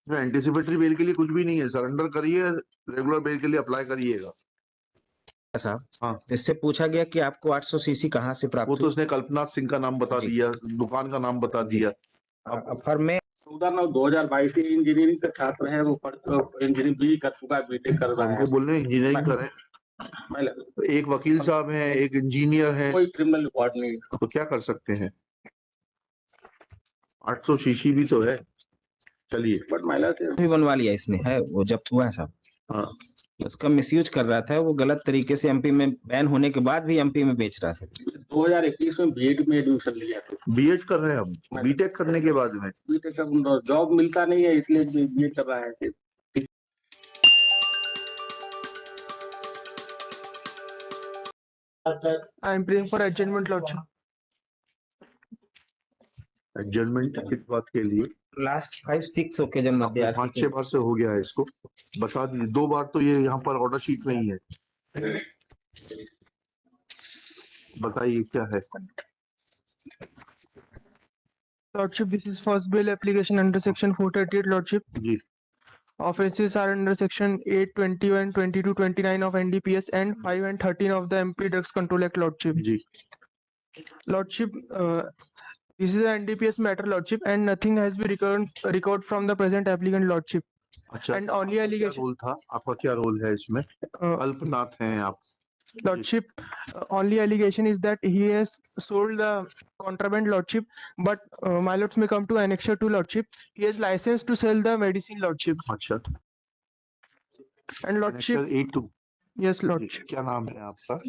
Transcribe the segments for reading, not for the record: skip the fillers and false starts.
Anticipatory bail के लिए कुछ भी नहीं है, सरेंडर करिए, रेगुलर बेल के लिए अप्लाई करिएगा साहब। हाँ। इससे पूछा गया कि आपको 800 सीसी कहाँ से प्राप्त वो तो उसने कल्पनाथ सिंह का नाम बता दिया, दुकान का नाम बता दिया। अब फर्म में 2022 की इंजीनियरिंग का छात्र है, वो इंजीनियरिंग भी कर चुका है, बीटेक कर रहा है। हमको बोल रहे हैं इंजीनियरिंग करें, एक वकील साहब हैं, एक इंजीनियर है, कोई क्रिमिनल रिकॉर्ड नहीं है। तो क्या कर सकते हैं। 800 शीशी भी तो है। चलिए, बट महिला से भी बनवा लिया इसने, है वो जब्त हुआ है साहब। हाँ उसका मिसयूज कर रहा था, वो गलत तरीके से एमपी में बैन होने के बाद भी एमपी में बेच रहा था। 2021 में बीएड में एडमिशन लिया था। बीएड कर रहे हैं हम, बीटेक करने के बाद में बीटेक का जॉब मिलता नहीं है, इसलिए बीएड कर रहा है। I am praying for adjournment, Lordship. Adjournment किस बात के लिए। लास्ट 5-6 ओकेजन मध्य 5-6 बार से हो गया है, इसको बता दीजिए। 2 बार तो ये यहाँ पर ऑर्डर शीट में ही है। बताइए क्या है। Lordship, this is first bail application under section 438, Lordship. Ji Offences are under section 8, 21, 22, 29 of NDPS and 5 and 13 of the MP Drugs Control Act, Lordship. Ji Lordship, this is an NDPS matter, Lordship, and nothing has been recovered from the present applicant, Lordship. अच्छा, And only आपका क्या allegation, role था, आपका क्या role है इसमें। कल्पनाथ हैं आप। Lordship, only allegation is that he has sold the contraband, Lordship, but my lords may come to annexure 2, Lordship. He has license to sell the medicine, Lordship. अच्छा, And Lordship, A2 yes, Lordship. क्या नाम है आपका।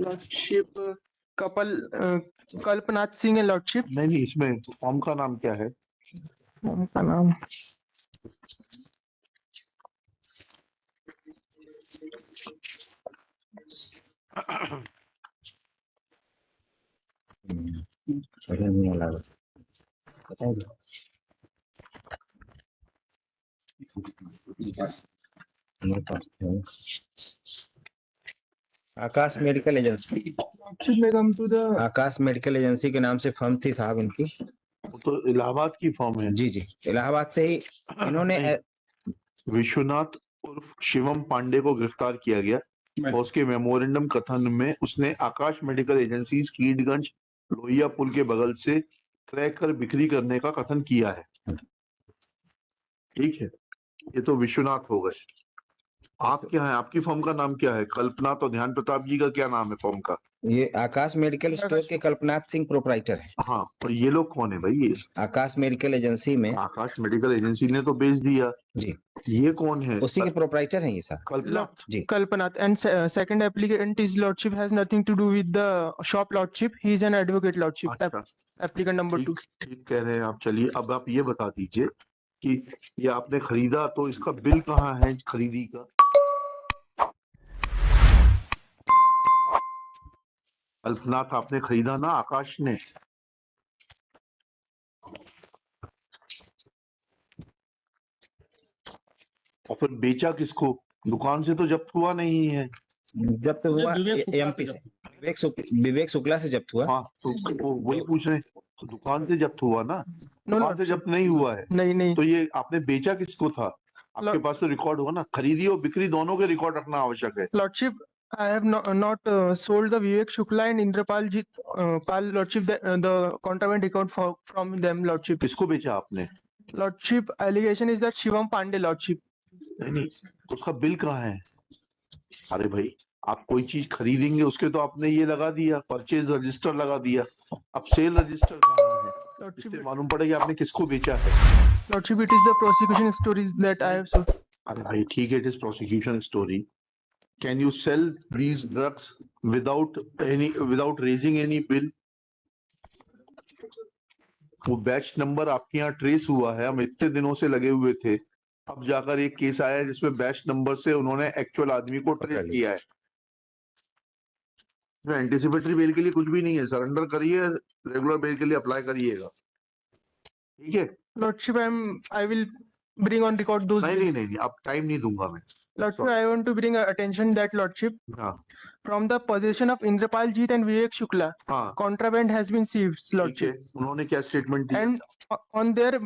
Lordship, Kalpnath Singh है, Lordship. नहीं, इसमें form का नाम क्या है। उनका नाम Aakash medical agency. Lordship may come to the Aakash medical agency के नाम से फर्म थी साहब इनकी। वो तो इलाहाबाद की फॉर्म है। जी इलाहाबाद से ही इन्होंने विश्वनाथ उर्फ शिवम पांडे को गिरफ्तार किया गया और उसके मेमोरेंडम कथन में उसने आकाश मेडिकल एजेंसीज कीडगंज लोहिया पुल के बगल से क्रैक कर बिक्री करने का कथन किया है। ठीक है, ये तो विश्वनाथ हो गए। आप क्या है, आपकी फर्म का नाम क्या है। कल्पनाथ और ध्यान प्रताप जी का क्या नाम है फर्म का। ये आकाश मेडिकल स्टोर के कल्पनाथ सिंह प्रोपराइटर है। हाँ, और ये लोग कौन है भाई। ये आकाश मेडिकल एजेंसी में आकाश मेडिकल एजेंसी ने तो बेच दिया जी। ये कौन है। उसी के प्रोपराइटर हैं ये sir. Kalpanath ji Kalpanath, and second applicant is Lordship has nothing to do with the shop, Lordship. He is an advocate, Lordship. अच्छा, Applicant number 2. ठीक कह रहे हैं आप। चलिए, अब आप ये बता दीजिए कि ये आपने खरीदा तो इसका बिल कहाँ है खरीदी का। कल्पनाथ आपने खरीदा ना, आकाश ने। और फिर बेचा किसको। दुकान से तो जब्त हुआ नहीं है। जब्त हुआ एमपी से, विवेक शुक्ला से जब्त हुआ। हाँ, तो वही पूछ रहे हैं, तो दुकान से जब्त हुआ ना। दुकान से जब्त नहीं हुआ है। नहीं तो ये आपने बेचा किसको था। आपके पास तो रिकॉर्ड होगा ना, खरीदी और बिक्री दोनों के रिकॉर्ड रखना आवश्यक है। Lordship, I have not sold the Vivek Shukla and Indrapal Jit Pal, Lordship, the contraband record from them, Lordship. किसको बेचा आपने। Lordship, allegation is that Shivam Pandey, Lordship. नहीं, तो उसका बिल कहाँ है। अरे भाई, आप कोई चीज खरीदेंगे उसके तो आपने ये लगा दिया, परचेज रजिस्टर लगा दिया। अब सेल रजिस्टर कहाँ है। Lordship, इससे मालूम पड़ेगा आपने किसको बेचा है। Lordship, it is the prosecution stories that I have sold. अरे भाई ठीक है, it is prosecution story. Can you sell these drugs without raising any bill. वो बैच नंबर आपके यहाँ ट्रेस हुआ है, हम इतने दिनों से लगे हुए थे। अब जाकर एक केस आया जिसमें बैच नंबर से उन्होंने एक्चुअल आदमी को ट्रेस किया है। एंटीसिपेटरी बेल के लिए कुछ भी नहीं है, सरेंडर करिए, रेगुलर बेल के लिए अप्लाई करिएगा। ठीक है। Lordship, I will bring on record those. नहीं, अब टाइम नहीं दूंगा मैं। Lordship, I want to bring attention that Lordship, हाँ from the possession of Indrapal Jit and Vivek Shukla, हाँ, contraband has been seized, ठीक है। Lordship. उन्होंने क्या statement the. And on their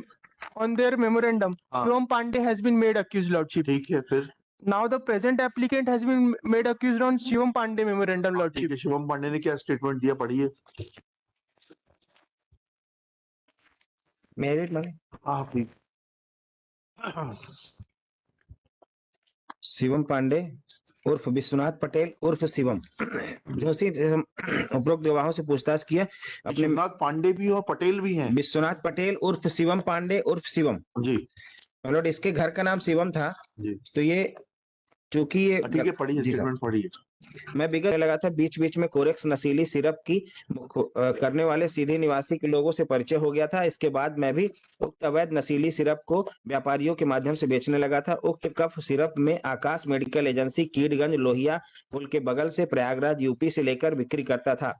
on their memorandum, हाँ। Shivam Pandey has been made accused, Lordship. ठीक है, फिर Now the present applicant has been made accused on Shivam Pandey memorandum, ठीक Lordship. है, शिवम पांडे ने क्या स्टेटमेंट दिया, पढ़िए। मेरिट माने हाँ प्लीज। शिवम पांडे उर्फ विश्वनाथ पटेल उर्फ शिवम जोशी उपरोक्त गवाहों से पूछताछ किया अपने विश्वनाथ पांडे भी और पटेल भी हैं। विश्वनाथ पटेल उर्फ शिवम पांडे उर्फ शिवम। जी मतलब इसके घर का नाम शिवम था, जी तो ये चूंकि ये ठीक है, पढ़िए जी सर। स्टेटमेंट पढ़िए। मैं विगत लगा था, बीच बीच में कोरेक्स नशीली सिरप की करने वाले सीधी निवासी के लोगों से परिचय हो गया था। इसके बाद मैं भी उक्त अवैध नशीली सिरप को व्यापारियों के माध्यम से बेचने लगा था। उक्त कफ सिरप में आकाश मेडिकल एजेंसी कीडगंज लोहिया पुल के बगल से प्रयागराज यूपी से लेकर बिक्री करता था।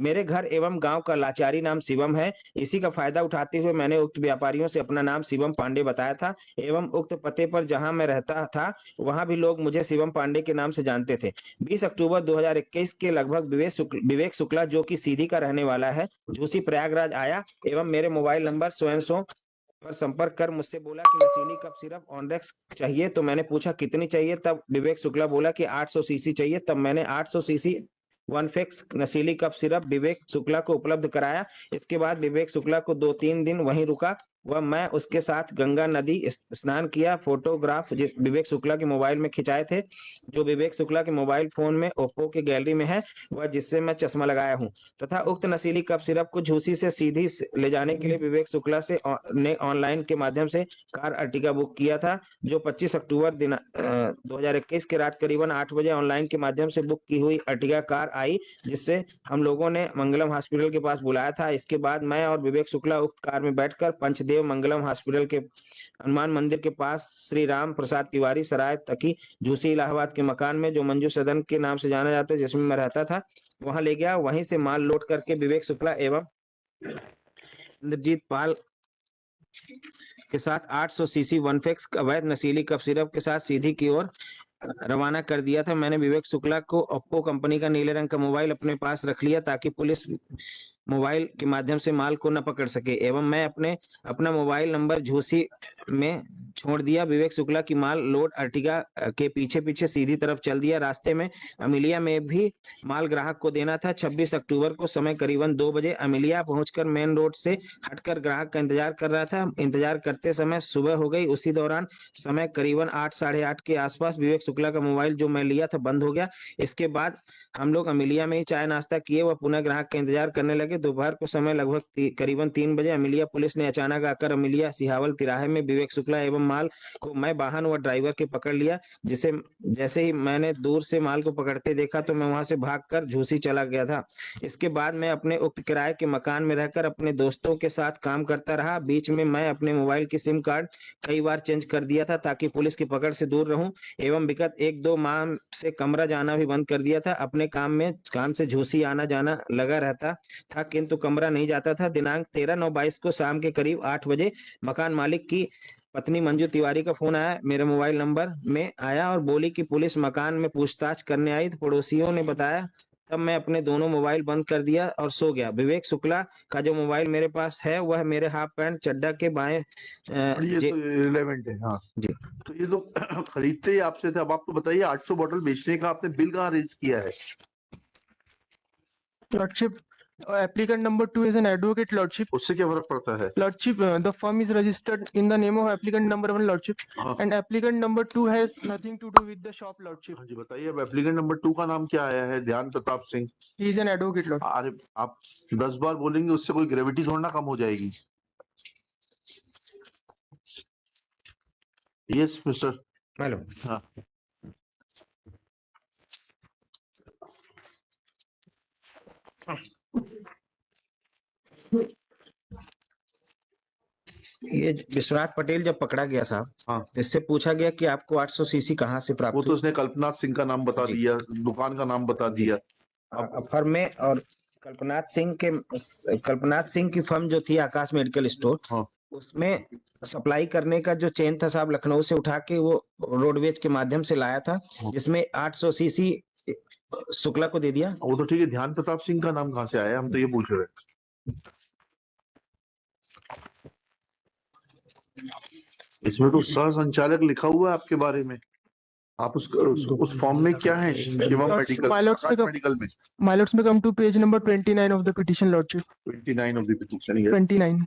मेरे घर एवं गाँव का लाचारी नाम शिवम है। इसी का फायदा उठाते हुए मैंने उक्त व्यापारियों से अपना नाम शिवम पांडे बताया था एवं उक्त पते पर जहाँ मैं रहता था वहां भी लोग मुझे शिवम पांडे के नाम से जानते थे। 20 अक्टूबर 2021 के लगभग विवेक शुक्ला जो कि सीधी का रहने वाला है, जोशी प्रयागराज आया एवं मेरे मोबाइल नंबर स्वयं पर संपर्क कर मुझसे बोला कि नशीली कफ सिरप ऑनडेक्स चाहिए। तो मैंने पूछा कितनी चाहिए, तब विवेक शुक्ला बोला कि 800 सीसी चाहिए। तब मैंने 800 सीसी वनफेक्स नशीली कफ सिरप विवेक शुक्ला को उपलब्ध कराया। इसके बाद विवेक शुक्ला को 2-3 दिन वहीं रुका वह मैं उसके साथ गंगा नदी स्नान किया। फोटोग्राफ विवेक शुक्ला के मोबाइल में खिंचाए थे, जो विवेक शुक्ला के मोबाइल फोन में ओप्पो के गैलरी में है, वह जिससे मैं चश्मा लगाया हूं। तथा उक्त नशीली कफ सिरप को झूसी से सीधी ले जाने के लिए विवेक शुक्ला से ने ऑनलाइन के माध्यम से कार अर्टिगा बुक किया था, जो 25 अक्टूबर 2021 के रात करीबन 8 बजे ऑनलाइन के माध्यम से बुक की हुई अर्टिगा कार आई, जिससे हम लोगों ने मंगलम हॉस्पिटल के पास बुलाया था। इसके बाद मैं और विवेक शुक्ला उक्त कार में बैठकर पंचदेव मंगलम हॉस्पिटल के हनुमान मंदिर के पास श्री राम प्रसाद तिवारी सराय तकी झूसी इलाहाबाद के मकान में, जो मंजू सदन के नाम से जाना जाता है, जिसमें मैं रहता था, वहां ले गया। वहीं से माल लोड करके विवेक शुक्ला एवं इंद्रजीत पाल के साथ 800 सीसी वनफेक्स अवैध नशीली कफ सिरप के साथ सीधी की ओर रवाना कर दिया था। मैंने विवेक शुक्ला को ओप्पो कंपनी का नीले रंग का मोबाइल अपने पास रख लिया ताकि पुलिस मोबाइल के माध्यम से माल को न पकड़ सके एवं मैं अपना मोबाइल नंबर झूसी में छोड़ दिया। विवेक शुक्ला की माल लोड अर्टिगा के पीछे पीछे सीधी तरफ चल दिया। रास्ते में अमिलिया में भी माल ग्राहक को देना था। 26 अक्टूबर को समय करीबन 2 बजे अमिलिया पहुंचकर मेन रोड से हटकर ग्राहक का इंतजार कर रहा था। इंतजार करते समय सुबह हो गई। उसी दौरान समय करीबन 8 साढ़े 8 के आसपास विवेक शुक्ला का मोबाइल जो मैं लिया था बंद हो गया। इसके बाद हम लोग अमिलिया में ही चाय नाश्ता किए, वह पुनः ग्राहक का इंतजार करने लगे। दोपहर को समय लगभग करीबन 3 बजे अमिलिया पुलिस ने अचानक आकर अमिलिया सिहावल तिराहे में विवेक शुक्ला एवं माल को मैं वाहन व ड्राइवर के पकड़ लिया। जैसे ही मैंने दूर से माल को पकड़ते देखा तो मैं वहां से भागकर झूसी चला गया था। इसके बाद मैं अपने उक्त किराए के मकान में रहकर अपने दोस्तों के साथ काम करता रहा। बीच में मैं अपने मोबाइल की सिम कार्ड कई बार चेंज कर दिया था ताकि पुलिस की पकड़ से दूर रहूं एवं विगत 1-2 माह से कमरा जाना भी बंद कर दिया था। अपने काम से झूसी आना जाना लगा रहता था किंतु कमरा नहीं जाता था। दिनांक 13/9/22 को शाम के करीब 8 बजे मकान मालिक की पत्नी मंजू तिवारी का फोन आया, मेरे मोबाइल नंबर में आया और बोली कि पुलिस मकान में पूछताछ करने आई। तो पड़ोसियों ने बताया। तब मैं अपने दोनों मोबाइल बंद कर दिया और सो गया। विवेक शुक्ला का जो मोबाइल मेरे पास है वह मेरे हाफ पैंट चड्डा के बाएं ये तो रिलेवेंट है। हाँ जी। तो ये तो खरीदते ही आपसे थे। अब आपको बताइए 800 बोतल बेचने का आपने बिल कहाँ रेज किया है? Lordship, applicant number 2 is an advocate, Lordship. उससे क्या फर्क पड़ता है? Lordship, the firm is registered in the name of applicant number 1, Lordship, हाँ and applicant number 2 has nothing to do with the shop, Lordship. हाँ जी बताइए। अब एप्लीकेंट नंबर 2 का नाम क्या आया है? ध्यान Pratap Singh. He is an advocate, Lord. अरे आप 10 बार बोलेंगे उससे कोई ग्रेविटी थोड़ा ना कम हो जाएगी। Yes mister. हेलो। हाँ ये विश्वनाथ पटेल जब पकड़ा गया साहब, हाँ इससे पूछा गया कि आपको 800 सीसी कहाँ से प्राप्त वो तो उसने कल्पनाथ सिंह का नाम बता जी। दिया, दुकान का नाम बता दिया। फर्म में और कल्पनाथ सिंह की फर्म जो थी आकाश मेडिकल स्टोर, हाँ उसमें सप्लाई करने का जो चेन था साहब लखनऊ से उठा के वो रोडवेज के माध्यम से लाया था, जिसमें 800 सीसी शुक्ला को दे दिया। वो तो ठीक है। ध्यान प्रताप सिंह का नाम कहाँ से आया? हम तो ये पूछ रहे हैं। इसमें तो सह संचालक लिखा हुआ है आपके बारे में। आप उस फॉर्म में क्या है शिवम मेडिकल, आकाश मेडिकल में? My lords, may come to page number 29 of the petition, Lordship. 29 of the petition, yes. 29.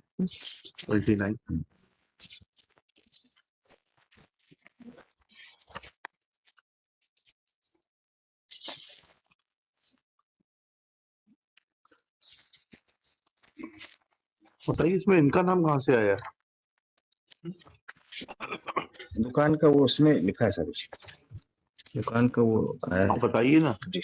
29. बताइए इसमें इनका नाम कहाँ से आया? दुकान का वो उसमें लिखा है सर, दुकान का वो आया है। आप बताइए ना। जी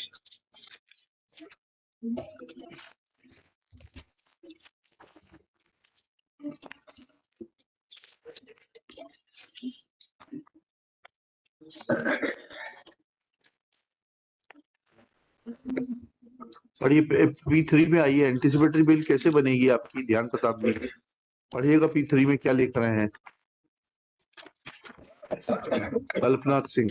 और ये P3 में आई है, एंटिसिपेटरी बिल कैसे बनेगी आपकी? ध्यान प्रताप जी पढ़िएगा P3 में क्या लिख रहे हैं। कल्पनाथ सिंह,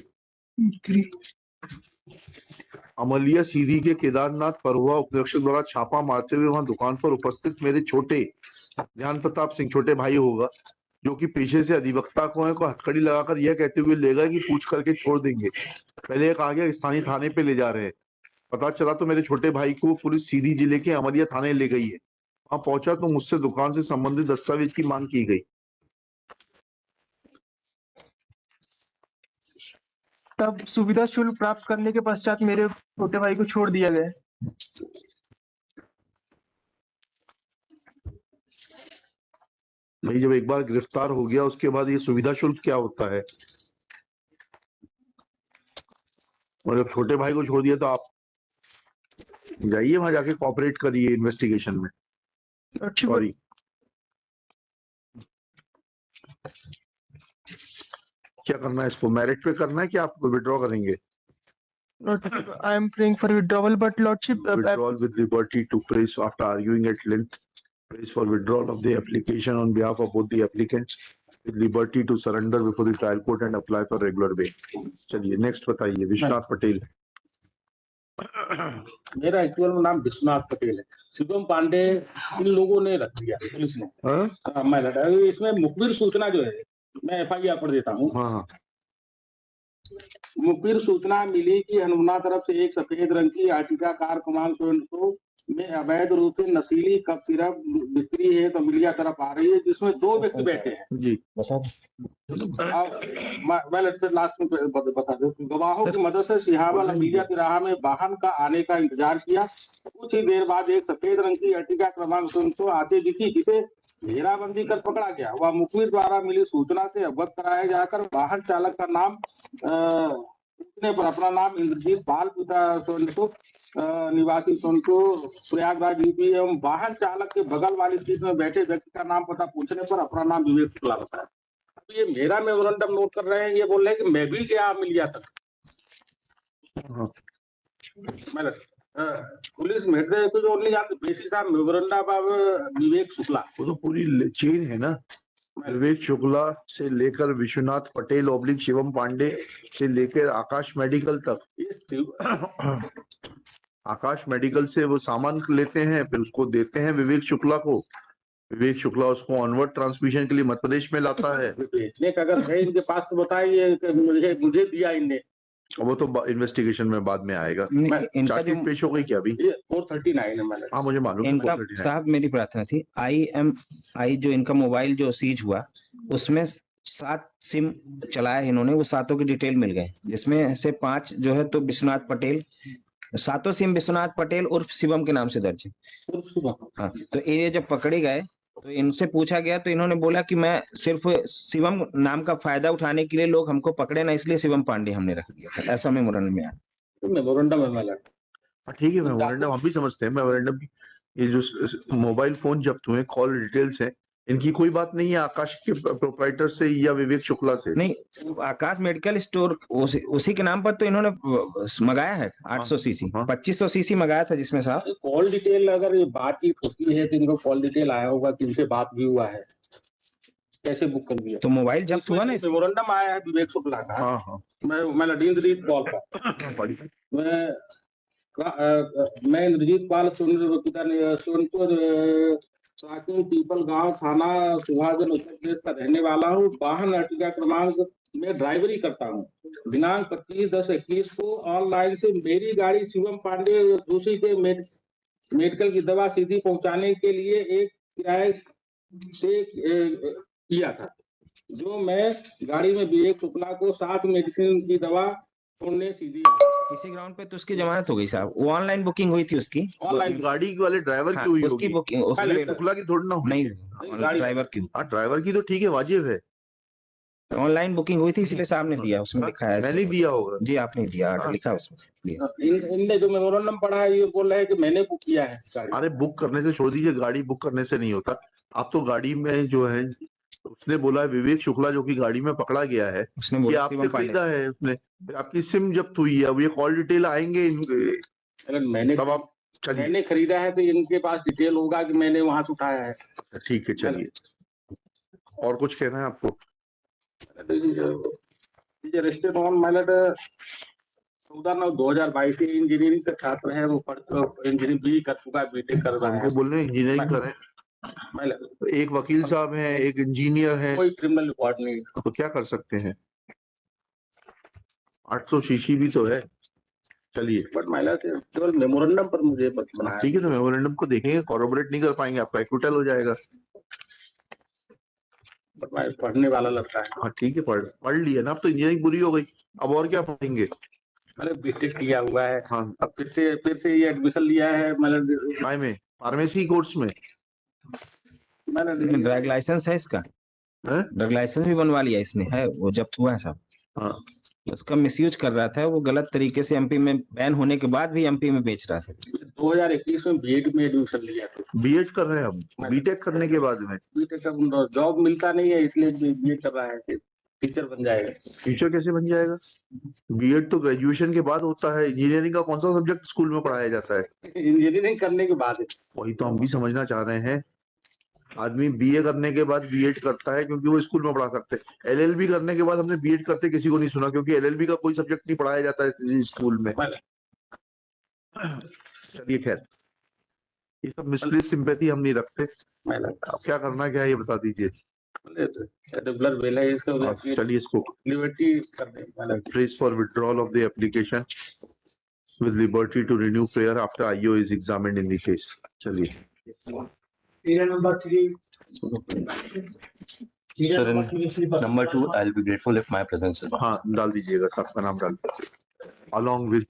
अमलिया सीधी के केदारनाथ परुआ उपनिरीक्षक द्वारा छापा मारते हुए वहां दुकान पर उपस्थित मेरे छोटे ध्यान प्रताप सिंह, छोटे भाई होगा, जो कि पेशे से अधिवक्ता को हथकड़ी लगाकर यह कहते हुए ले गए कि पूछ करके छोड़ देंगे। पहले एक आगे स्थानीय थाने पे ले जा रहे हैं। पता चला तो मेरे छोटे भाई को पुलिस सीधी जिले के अमलिया थाने ले गई है। वहां पहुंचा तो मुझसे दुकान से संबंधित दस्तावेज की मांग की गई। तब सुविधा शुल्क प्राप्त करने के पश्चात मेरे छोटे भाई को छोड़ दिया गया। भाई जब एक बार गिरफ्तार हो गया उसके बाद ये सुविधा शुल्क क्या होता है? और जब छोटे भाई को छोड़ दिया तो आप जाइए वहां जाके कोऑपरेट करिए इन्वेस्टिगेशन में। सॉरी, क्या करना है इसको? मेरिट पे करना है कि आप विड्रॉ करेंगे? I am praying for withdrawal, but Lordship, Withdrawal with liberty to praise after arguing at length. Praise for withdrawal of the application on behalf of both the applicants with liberty to surrender before the trial court and apply for regular bail. चलिए next बताइए। विश्वनाथ पटेल। मेरा actual नाम विश्वनाथ पटेल है। शिवम पांडे इन लोगों ने रख दिया, police ने। मैं लड़ा इसमें मुखबिर सूचना जो है, मैं FIR पढ़ देता हूँ। हाँ, मुखबिर सूचना मिली कि हनुमाना तरफ से एक सफेद रंग की आर्टिका कार क्रमांक 100 में अवैध रूप से नशीली कप सिरप बिक्री है तो अमलिया तरफ आ रही है, जिसमें 2 व्यक्ति बैठे हैं। जी मैं लास्ट में बता दूं, गवाहों की मदद से सिहावल अमलिया की राह में वाहन का आने का इंतजार किया। कुछ ही देर बाद एक सफेद रंग की आर्टिका क्रमांक 100 आते दिखी, जिसे घेराबंदी कर पकड़ा गया। वह मुखबिर द्वारा मिली सूचना से अवगत कराया जाकर वाहन चालक का नाम पूछने पर अपना नाम इंद्रजीत पाल, पिता सोनपुर निवासी सोनपुर प्रयागराज UP एवं वाहन चालक के बगल वाली सीट में बैठे व्यक्ति का नाम पता पूछने पर अपना नाम विवेक शुक्ला बताया। अब ये मेरा मेमोरेंडम नोट कर रहे हैं, ये बोल रहे हैं कि मैं भी क्या मिलिया तक पुलिस मेरे को जो नहीं जाती बेसिस ऑफ मेमोरेंडम ऑफ विवेक शुक्ला। वो तो पूरी चेन है ना, विवेक शुक्ला से लेकर विश्वनाथ पटेल ऑब्लिक शिवम पांडे से लेकर आकाश मेडिकल तक। आकाश मेडिकल से वो सामान लेते हैं, फिर उसको देते हैं विवेक शुक्ला को। विवेक शुक्ला उसको ऑनवर्ड ट्रांसमिशन के लिए मध्य प्रदेश में लाता है। अगर है इनके पास तो बताइए, मुझे दिया इनने। वो तो इन्वेस्टिगेशन में बाद में आएगा। इनका जो पेश हो गई क्या अभी? 439 है। हाँ मुझे मालूम है। इनका साहब मेरी प्रार्थना थी, IMI जो इनका मोबाइल जो सीज हुआ उसमें 7 सिम चलाया इन्होंने, वो 7 की डिटेल मिल गए, जिसमें से 5 जो है तो विश्वनाथ पटेल, 7 सिम विश्वनाथ पटेल उर्फ शिवम के नाम से दर्ज है। हाँ, तो ये जब पकड़े गए तो इनसे पूछा गया तो इन्होंने बोला कि मैं सिर्फ शिवम नाम का फायदा उठाने के लिए लोग हमको पकड़े ना, इसलिए शिवम पांडे हमने रख दिया था। ऐसा मेमोरेंडम में आया। ठीक है, मेमोरेंडम हम भी समझते हैं। मेमोरेंडम ये जो मोबाइल फोन जब्त हुए, कॉल डिटेल्स हैं, इनकी कोई बात नहीं है आकाश के प्रोप्राइटर से या विवेक शुक्ला से। नहीं, आकाश मेडिकल स्टोर उसी के नाम पर तो इन्होंने मंगाया है 800 सीसी, 2500 सीसी मंगाया था, जिसमें साहब कॉल डिटेल अगर ये बातचीत होती है तो इनको कॉल डिटेल आया होगा कि इनसे बात भी हुआ है, कैसे बुक कर दिया। तो मोबाइल जब्त हुआ ना, मेमोरेंडम आया है विवेक शुक्ला का। हाँ। मैं इंद्रजीत पाल मैं इंद्रजीत पाल सोनपुर साकिन पीपल गांव थाना सुभाषगंज उत्तर प्रदेश का रहने वाला हूँ। वाहन अर्टिगा क्रमांक में ड्राइवरी करता हूँ। दिनांक 25/10/21 को ऑनलाइन से मेरी गाड़ी शिवम पांडे जोशी के मेडिकल की दवा सीधी पहुंचाने के लिए एक किराए से किया था, जो मैं गाड़ी में विवेक शुक्ला को 7 मेडिसिन की दवा छोड़ने सीधी इसी ग्राउंड पे तो उसकी जमानत हो गई साहब। वो ऑनलाइन बुकिंग हुई थी उसकी। ऑनलाइन गाड़ी वाले ड्राइवर हाँ, की हुई उसकी होगी, बुकिंग पहले शुक्ला की थोड़ी ना हुई नहीं, है। ड्राइवर की हाँ, ड्राइवर की तो ठीक है, वाजिब है। ऑनलाइन बुकिंग हुई थी, इसलिए साहब ने दिया, उसमें लिखा है। मैंने दिया होगा जी आपने दिया, हाँ। लिखा है उसमें दिया। इनने जो मेमोरेंडम पढ़ा है ये बोल रहे हैं कि मैंने बुक किया है गाड़ी। अरे बुक करने से छोड़ दीजिए, गाड़ी बुक करने से नहीं होता। आप तो गाड़ी में जो है, उसने बोला है विवेक शुक्ला जो कि गाड़ी में पकड़ा गया है, उसने ये बोला आपसे शिवम पांडे। खरीदा है उसने, फिर आपकी सिम जब्त हुई है, अब ये कॉल डिटेल आएंगे अगर मैंने तब आप चलिए। मैंने खरीदा है तो इनके पास डिटेल होगा कि मैंने वहां से उठाया है। ठीक है, चलिए। और कुछ कहना है आपको? रजिस्टर्ड ऑन माइलट 14/9/2022 के इंजीनियरिंग का छात्र है, वो इंजीनियरिंग भी कर चुका है, बीटेक कर रहा है। हमको बोल रहे हैं इंजीनियरिंग करें, एक वकील साहब हैं, एक इंजीनियर है, कोई क्रिमिनल रिकॉर्ड नहीं, तो क्या कर सकते हैं? 800 शीशी भी तो है। चलिए बट महिला से केवल मेमोरेंडम पर मुझे बनाया। ठीक है, तो मेमोरेंडम को देखेंगे, कॉर्पोरेट नहीं कर पाएंगे, आपका एक्विटल हो जाएगा। बट मैं पढ़ने वाला लगता है। हाँ ठीक है, पढ़ लिया ना, अब तो इंजीनियरिंग पूरी हो गई, अब और क्या पढ़ेंगे? मैंने बीटेक किया हुआ है, हाँ, अब फिर से ये एडमिशन लिया है। मतलब काय में? फार्मेसी कोर्स में मैंने ड्रग लाइसेंस है इसका, है? ड्रग लाइसेंस भी बनवा लिया इसने, है वो जब्त हुआ है साहब। हाँ, उसका मिसयूज कर रहा था वो, गलत तरीके से एमपी में बैन होने के बाद भी एमपी में बेच रहा था। 2021 में बीएड में एडमिशन लिया था। बीएड कर रहे हैं अब, बीटेक करने के बाद में बीटेक का जॉब मिलता नहीं है, इसलिए बीएड कर रहा है कि टीचर बन जाएगा। टीचर कैसे बन जाएगा? बीएड तो ग्रेजुएशन के बाद होता है। इंजीनियरिंग का कौन सा सब्जेक्ट स्कूल में पढ़ाया जाता है? इंजीनियरिंग करने के बाद वही तो हम भी समझना चाह रहे हैं। आदमी बीए करने के बाद बीएड करता है क्योंकि वो स्कूल में पढ़ा सकते हैं। एलएलबी करने के बाद हमने बीएड करते किसी को नहीं सुना, क्योंकि एलएलबी का कोई सब्जेक्ट नहीं पढ़ाया जाता है किसी स्कूल में। चलिए खैर, ये सब मिस्ट्री सिंपैथी हम नहीं रखते। अब क्या करना क्या है ये बता दीजिए। रेगुलर वेल है इसका, चलिए इसको लिबर्टी कर दें। Press for withdrawal of the application with liberty to renew prayer after IO is examined in the case. चलिए। Serial number 3. Sir, in number 2, I'll be grateful if my presence is. हाँ, डाल दीजिएगा, आपका नाम डाल दीजिए along with